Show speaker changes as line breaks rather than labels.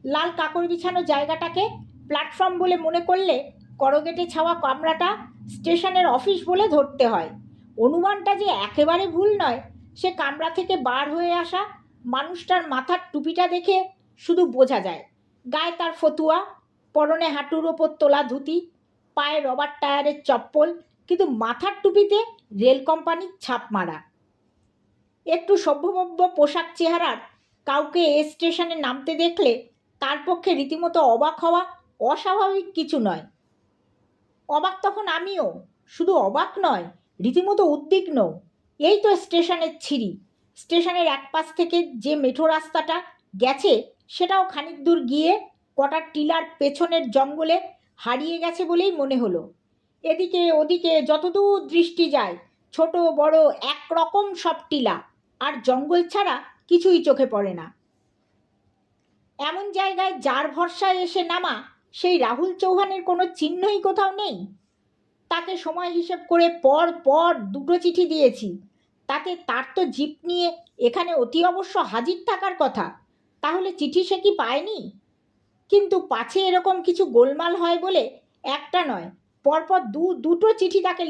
লাল কাপড় বিছানো জায়গাটাকে প্ল্যাটফর্ম বলে মনে করলে করগেটে ছাওয়া কামরাটা স্টেশনের অফিস বলে ধরতে হয়। অনুমানটা যে একেবারে ভুল নয় সে কামরা থেকে বার হয়ে আসা মানুষটার মাথার টুপিটা দেখে শুধু বোঝা যায়। গায়ে তার ফতুয়া, পরনে হাঁটুর ওপর তোলা ধুতি, পায়ে রবার টায়ারের চপ্পল, কিন্তু মাথার টুপিতে রেল কোম্পানির ছাপ মারা। একটু সভ্যভব্য পোশাক চেহারার কাউকে এ স্টেশনে নামতে দেখলে তার পক্ষে রীতিমতো অবাক হওয়া অস্বাভাবিক কিছু নয়। অবাক তখন আমিও, শুধু অবাক নয়, রীতিমতো উদ্বিগ্ন। এই তো স্টেশনের ছিরি। স্টেশনের এক পাশ থেকে যে মেঠো রাস্তাটা গেছে সেটাও খানিক দূর গিয়ে কটা টিলার পেছনের জঙ্গলে হারিয়ে গেছে বলেই মনে হলো। এদিকে ওদিকে যতদূর দৃষ্টি যায় ছোট বড় একরকম সব টিলা আর জঙ্গল ছাড়া কিছুই চোখে পড়ে না। এমন জায়গায় যার ভরসায় এসে নামা সেই রাহুল চৌহানের কোনো চিহ্নই কোথাও নেই। তাকে সময় হিসেব করে পর পর দুটো চিঠি দিয়েছি, তাতে তার তো জিপ নিয়ে এখানে অতি অবশ্য হাজির থাকার কথা, তাহলে চিঠি সে কি পায়নি? কিন্তু পাছে এরকম কিছু গোলমাল হয় বলে একটা নয়, পরপর দুটো চিঠি তাকে